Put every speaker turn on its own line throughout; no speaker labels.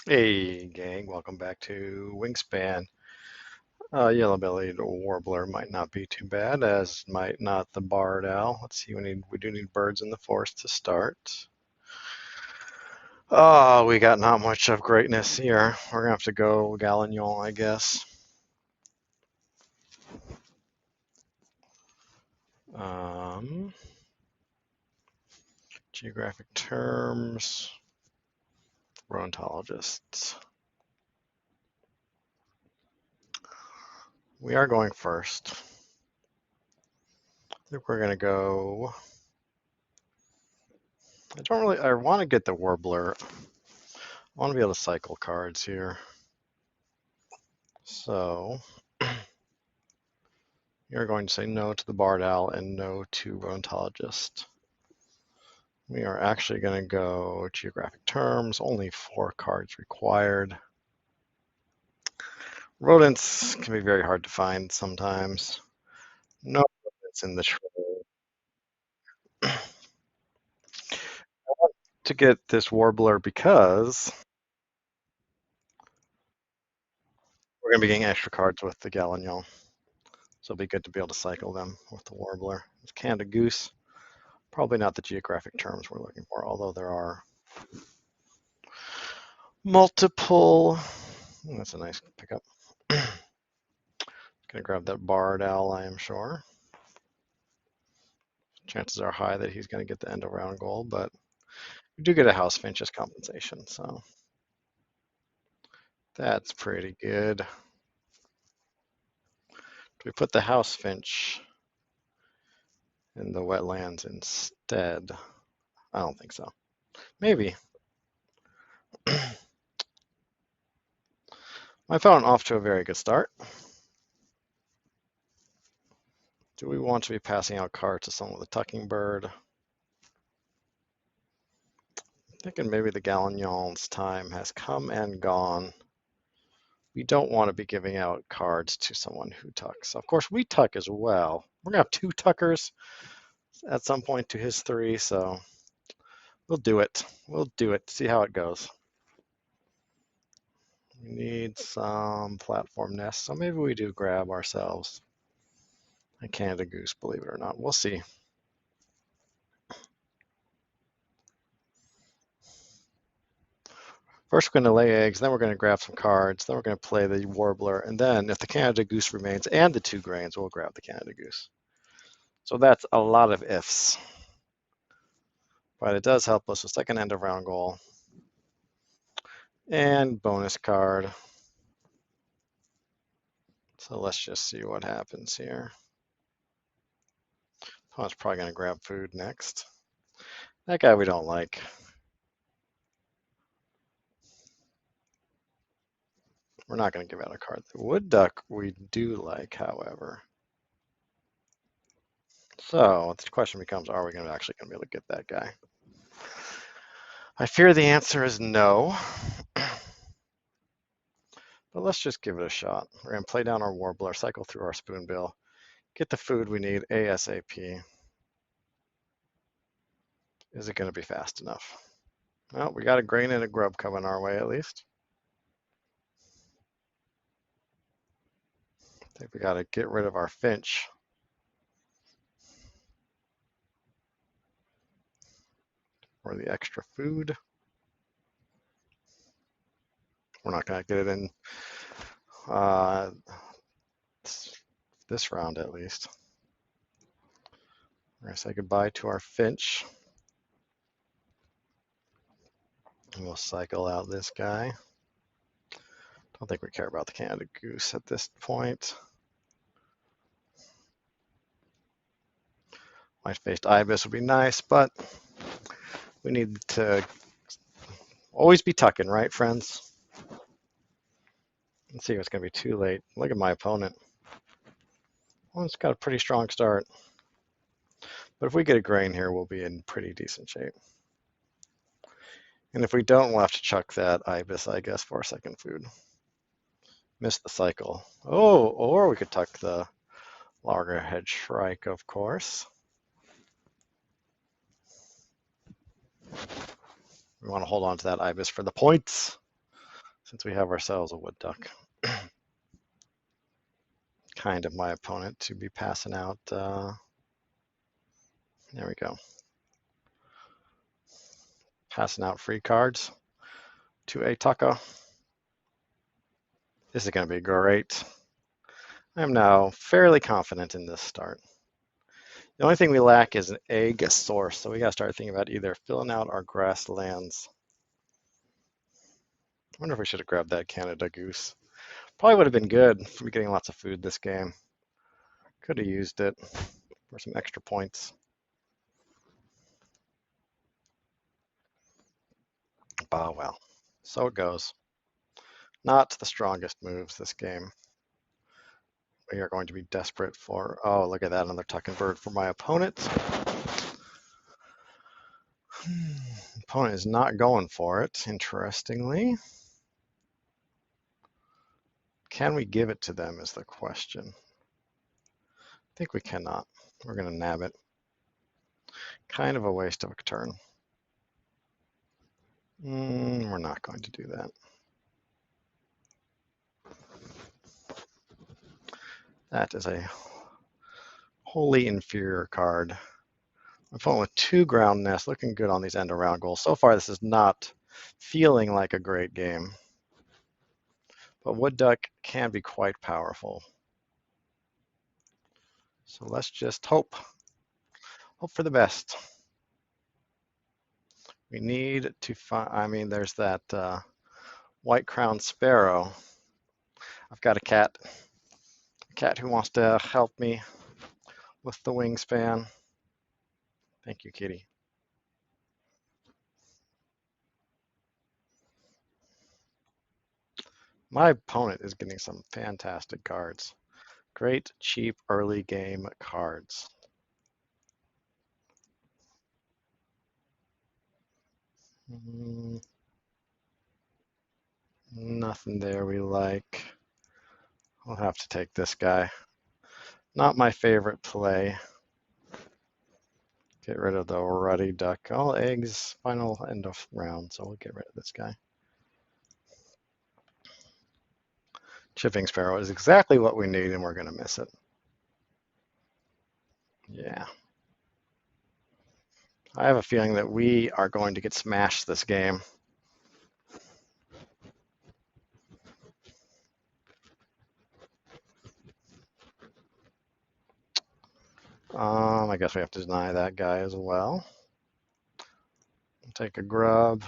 Hey gang, welcome back to Wingspan. Yellow-bellied warbler might not be too bad, as might not the barred owl. Let's see, we do need birds in the forest to start. Oh, we got not much of greatness here. We're gonna have to go Gallignon, I guess. Um, Geographic terms, Rodentologists. We are going first. I think we're gonna go. I want to get the warbler. I want to be able to cycle cards here. So you're going to say no to the barred owl and no to rodentologist. We are actually going to go geographic terms, only 4 cards required. Rodents can be very hard to find sometimes. No rodents in the tray. I want to get this warbler because we're going to be getting extra cards with the Gallignon. So it'll be good to be able to cycle them with the warbler. It's Canada Goose. Probably not the geographic terms we're looking for, although there are multiple. That's a nice pickup. Gonna grab that barred owl, I am sure. Chances are high that he's gonna get the end of round goal, but we do get a house finch as compensation, so that's pretty good. Do we put the house finch in the wetlands instead? I don't think so. Maybe. My phone off to a very good start. Do we want to be passing out cards to someone with a tucking bird? Thinking maybe the Gallignon's time has come and gone. We don't want to be giving out cards to someone who tucks. Of course, we tuck as well. We're going to have 2 tuckers at some point to his 3, so we'll do it. We'll do it. See how it goes. We need some platform nests, so maybe we do grab ourselves a Canada Goose, believe it or not. We'll see. First, we're going to lay eggs, then we're going to grab some cards, then we're going to play the Warbler, and then if the Canada Goose remains and the 2 grains, we'll grab the Canada Goose. So that's a lot of ifs. But it does help us with second end of round goal. And bonus card. So let's just see what happens here. Oh, it's probably going to grab food next. That guy we don't like. We're not going to give out a card. The wood duck we do like, however. So the question becomes, are we actually going to be able to get that guy? I fear the answer is no. But let's just give it a shot. We're going to play down our warbler, cycle through our spoonbill, get the food we need ASAP. Is it going to be fast enough? Well, we got a grain and a grub coming our way at least. I think we got to get rid of our finch. For the extra food. We're not going to get it in this round at least. We're going to say goodbye to our finch. And we'll cycle out this guy. Don't think we care about the Canada Goose at this point. White-faced ibis would be nice, but we need to always be tucking, right, friends? Let's see if it's going to be too late. Look at my opponent. Well, it's got a pretty strong start. But if we get a grain here, we'll be in pretty decent shape. And if we don't, we'll have to chuck that ibis, I guess, for our second food. Missed the cycle. Oh, or we could tuck the loggerhead shrike, of course. We want to hold on to that ibis for the points. since we have ourselves a wood duck. Kind of my opponent to be passing out. There we go. Passing out free cards to a Tucker. This is going to be great. I am now fairly confident in this start. The only thing we lack is an egg source, so we got to start thinking about either filling out our grasslands. I wonder if we should have grabbed that Canada Goose. Probably would have been good for me getting lots of food this game. Could have used it for some extra points. Ah, well, so it goes. Not the strongest moves this game. We are going to be desperate for, oh, look at that, another tuck and bird for my opponent. Opponent is not going for it, interestingly. Can we give it to them is the question. I think we cannot. We're going to nab it. Kind of a waste of a turn. We're not going to do that. That is a wholly inferior card. I'm playing with 2 ground nests, looking good on these end around goals. So far, this is not feeling like a great game. But wood duck can be quite powerful. So let's just hope for the best. We need to find, I mean, there's that white-crowned sparrow. I've got a cat who wants to help me with the wingspan. Thank you, kitty. My opponent is getting some fantastic cards. Great, cheap, early game cards. Nothing there we like. We'll have to take this guy. Not my favorite play. Get rid of the ruddy duck. All eggs, final end of round, so we'll get rid of this guy. Chipping sparrow is exactly what we need, and we're going to miss it. Yeah. I have a feeling that we are going to get smashed this game. I guess we have to deny that guy as well. Take a grub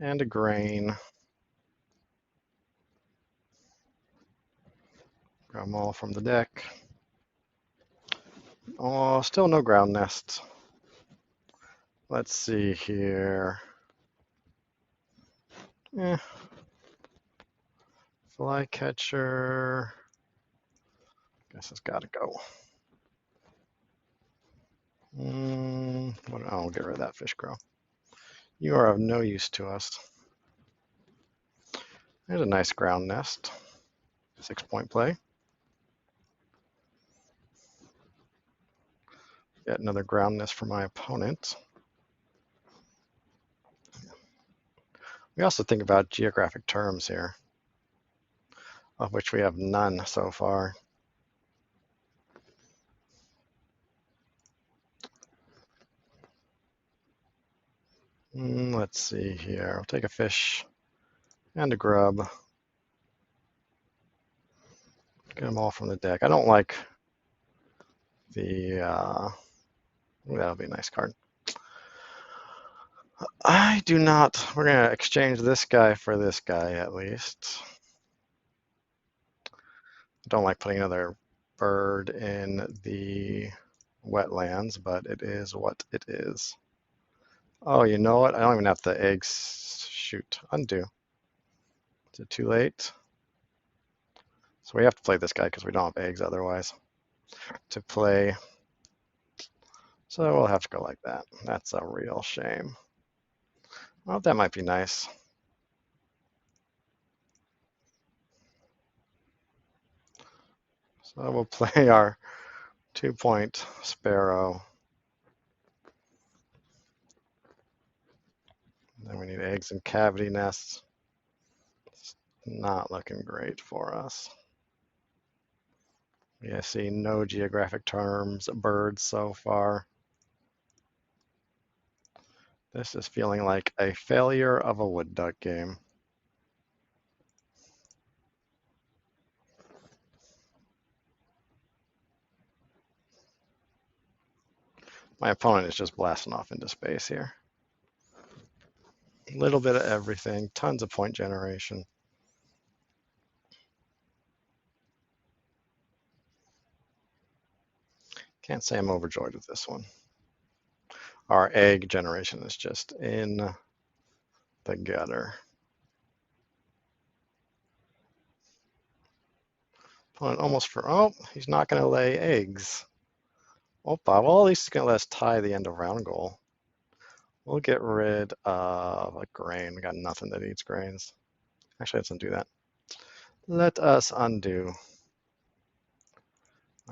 and a grain. Grab them all from the deck. Oh, still no ground nest. Let's see here. Flycatcher. Guess it's got to go. I'll get rid of that fish crow. You are of no use to us. There's a nice ground nest. 6-point play. Get another ground nest for my opponent. We also think about geographic terms here, of which we have none so far. Let's see here. I'll take a fish and a grub. Get them all from the deck. I don't like the, that'll be a nice card. I do not, we're going to exchange this guy for this guy at least. I don't like putting another bird in the wetlands, but it is what it is. Oh, you know what? I don't even have the eggs. Shoot, undo. Is it too late? So we have to play this guy because we don't have eggs otherwise to play. So we'll have to go like that. That's a real shame. Well, that might be nice. So we'll play our 2-point sparrow. Then we need eggs and cavity nests. Not looking great for us. We see no geographic terms, birds so far. This is feeling like a failure of a wood duck game. My opponent is just blasting off into space here. A little bit of everything, tons of point generation. Can't say I'm overjoyed with this one. Our egg generation is just in the gutter. Opponent almost oh, he's not going to lay eggs. Opa, well, at least he's going to let us tie the end of round goal. We'll get rid of a grain. We got nothing that eats grains. Actually, let's undo that. Let us undo.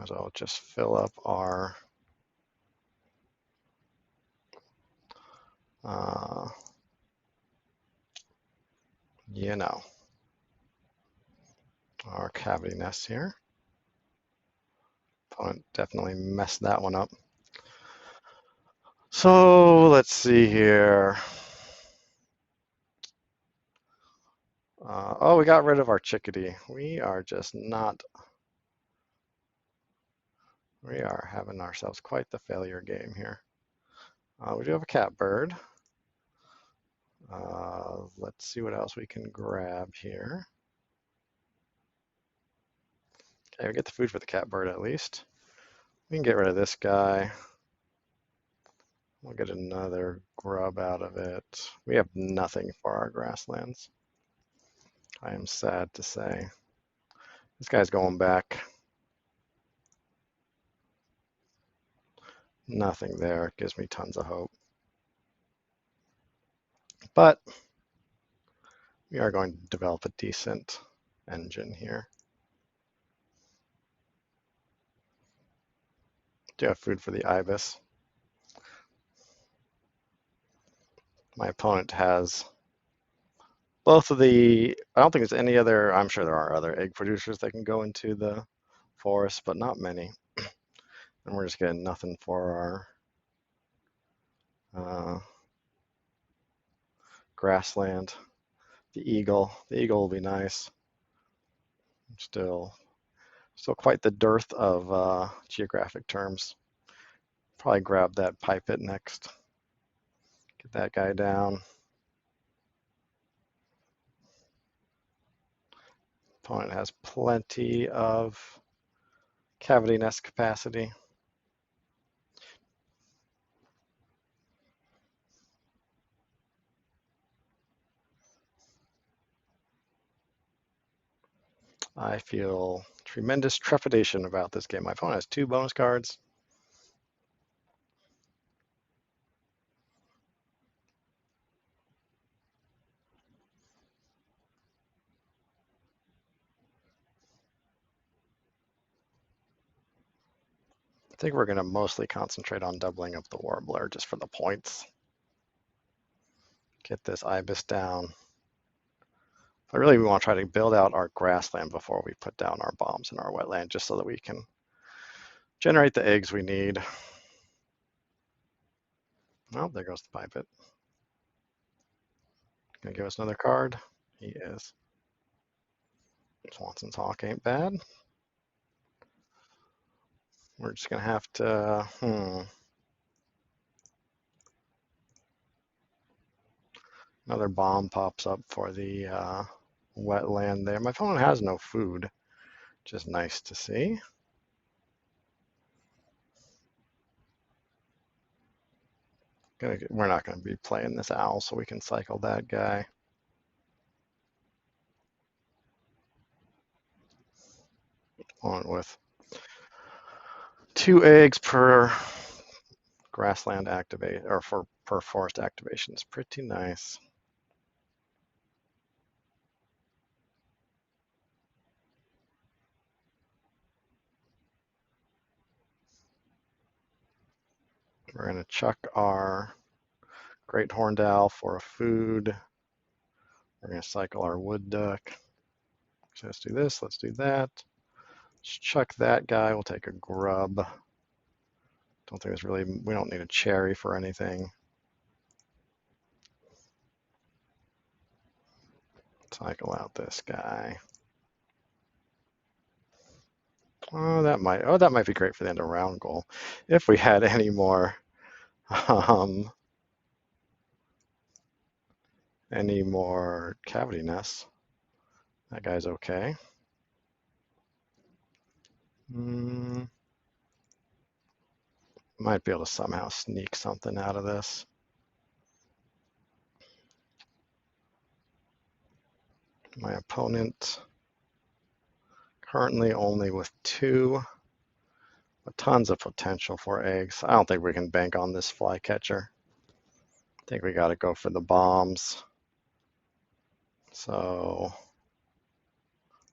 So I'll just fill up our you know, our cavity nests here. Opponent definitely messed that one up. So let's see here. Oh, we got rid of our chickadee. We are just not. We are having ourselves quite the failure game here. We do have a catbird. Let's see what else we can grab here. Okay, we get the food for the catbird at least. We can get rid of this guy. We'll get another grub out of it. We have nothing for our grasslands. I am sad to say. This guy's going back. Nothing there. Gives me tons of hope. But we are going to develop a decent engine here. Do have food for the ibis. My opponent has both of the, I don't think there's any other, I'm sure there are other egg producers that can go into the forest, but not many. And we're just getting nothing for our grassland. The eagle will be nice. Still quite the dearth of geographic terms. Probably grab that pipit next. Get that guy down. Opponent has plenty of cavity nest capacity. I feel tremendous trepidation about this game. My opponent has 2 bonus cards. I think we're going to mostly concentrate on doubling up the warbler just for the points. Get this ibis down. But really, we want to try to build out our grassland before we put down our bombs in our wetland, just so that we can generate the eggs we need. Oh, there goes the pipit. Gonna give us another card? He is. Swanson's Hawk ain't bad. We're just gonna have to, Another bomb pops up for the wetland there. My opponent has no food, which is nice to see. We're not going to be playing this owl, so we can cycle that guy. On with 2 eggs per grassland activate, or per forest activation is pretty nice. We're going to chuck our great horned owl for a food. We're going to cycle our wood duck. Let's do this. Let's do that. Let's chuck that guy. We'll take a grub. Don't think it's really, we don't need a cherry for anything. Cycle out this guy. Oh, that might be great for the end of round goal. If we had um, any more cavity nests. That guy's okay. Might be able to somehow sneak something out of this. My opponent currently only with 2, but tons of potential for eggs. I don't think we can bank on this flycatcher. I think we got to go for the bombs. So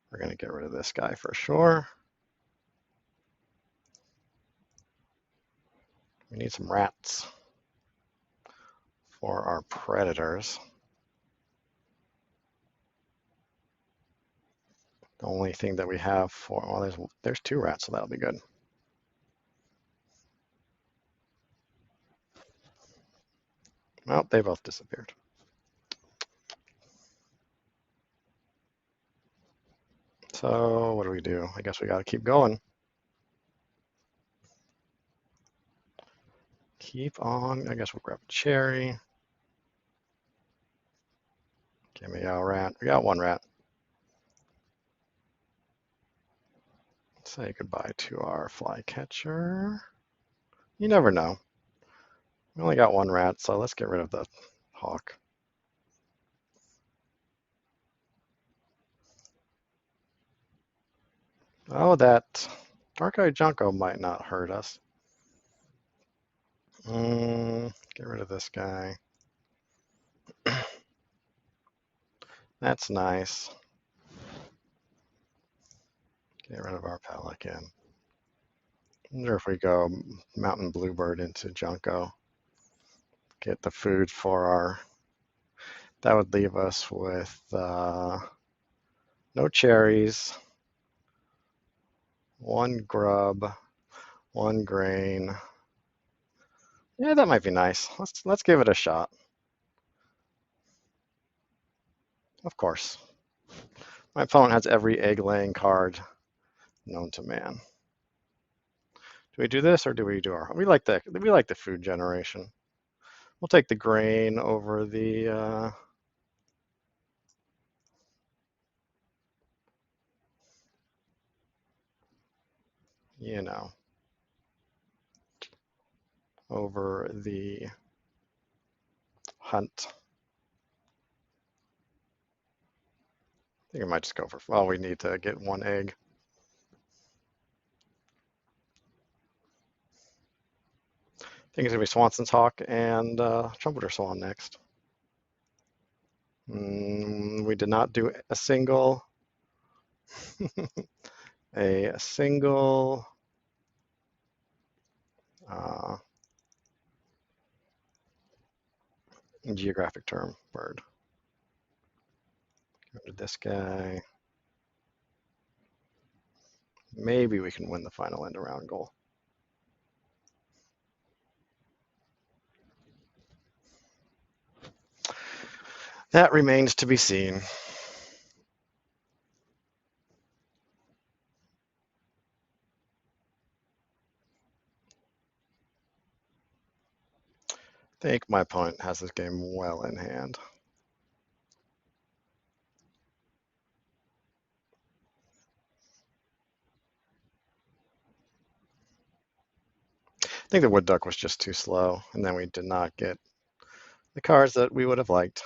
we're going to get rid of this guy for sure. We need some rats for our predators. The only thing that we have for, well, there's 2 rats, so that'll be good. Well, they both disappeared. So what do we do? I guess we got to keep going. Keep on. I guess we'll grab a cherry. Give me a rat. We got 1 rat. Say goodbye to our flycatcher. You never know. We only got 1 rat, so let's get rid of the hawk. Oh, that dark-eyed Junco might not hurt us. Get rid of this guy. That's nice. Get rid of our pelican. I wonder if we go mountain bluebird into Junco. Get the food for our. That would leave us with no cherries, 1 grub, 1 grain. Yeah, that might be nice. Let's give it a shot. Of course. My opponent has every egg-laying card known to man. Do we do this or do we do our? We like the food generation. We'll take the grain over the. You know, over the hunt. I think I might just go for. Well, we need to get 1 egg. I think it's gonna be Swanson's hawk and trumpeter swan next. We did not do a single geographic term bird. Go to this guy. Maybe we can win the final end around goal. That remains to be seen. I think my opponent has this game well in hand. I think the wood duck was just too slow, and then we did not get the cards that we would have liked.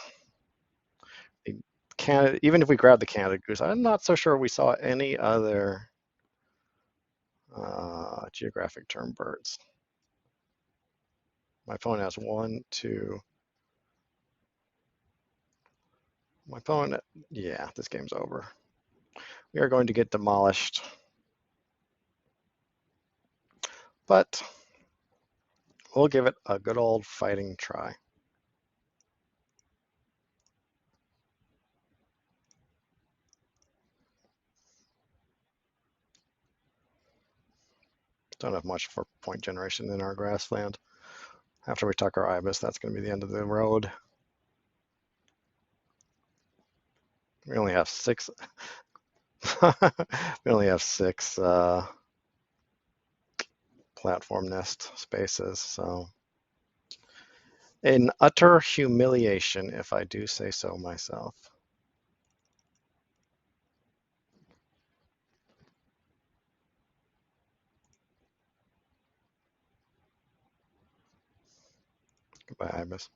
Even if we grabbed the Canada Goose, I'm not so sure we saw any other geographic term birds. My opponent has 1, 2. My opponent, yeah, this game's over. We are going to get demolished. But we'll give it a good old fighting try. Don't have much for point generation in our grassland. After we tuck our ibis, that's going to be the end of the road. We only have six. We only have six platform nest spaces, so an utter humiliation, if I do say so myself. Goodbye, ibis.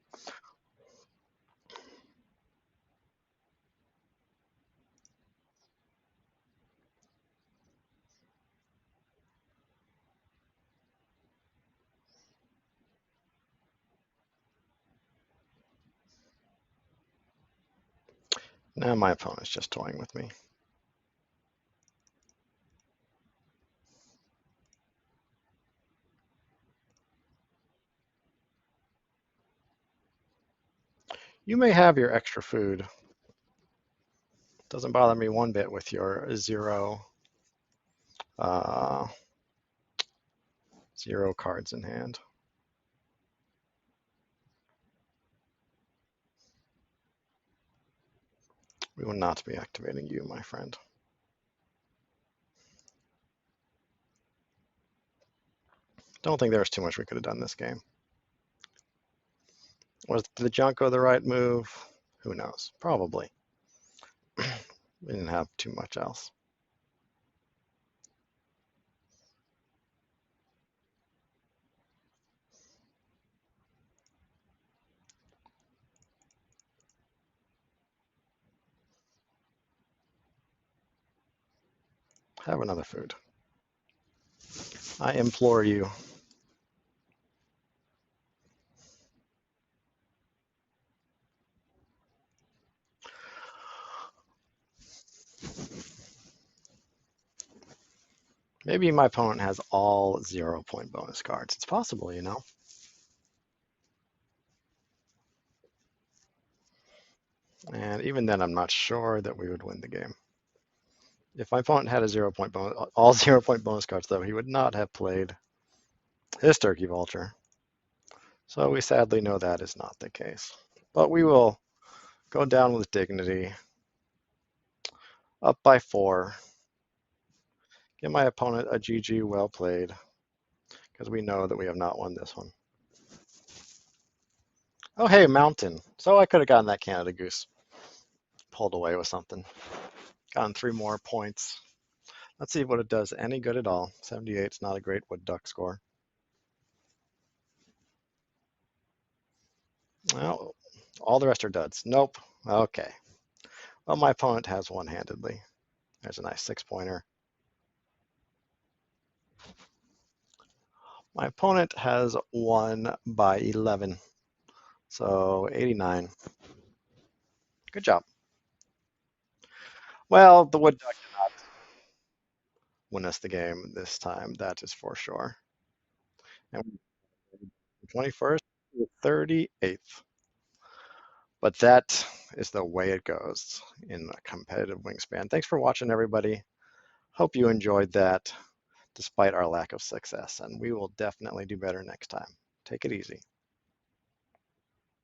Now my opponent's just toying with me. You may have your extra food. Doesn't bother me one bit with your uh, zero cards in hand. We will not be activating you, my friend. Don't think there was too much we could have done this game. Was the Junko the right move? Who knows? Probably. We didn't have too much else. Have another food. I implore you. Maybe my opponent has all 0 point bonus cards. It's possible, you know. And even then, I'm not sure that we would win the game. If my opponent had a 0 point bonus, all 0 point bonus cards, though, he would not have played his Turkey Vulture. So we sadly know that is not the case. But we will go down with dignity, up by 4. Give my opponent a GG, well played, because we know that we have not won this one. Oh, hey, Mountain. So I could have gotten that Canada Goose. Pulled away with something. Gotten 3 more points. Let's see what it does. Any good at all. 78 is not a great wood duck score. Well, all the rest are duds. Nope. Okay. Well, my opponent has one-handedly. There's a nice 6-pointer. My opponent has won by 11. So 89. Good job. Well, the wood duck did not win us the game this time. That is for sure. And 21st to 38th. But that is the way it goes in a competitive wingspan. Thanks for watching, everybody. Hope you enjoyed that despite our lack of success, and we will definitely do better next time. Take it easy.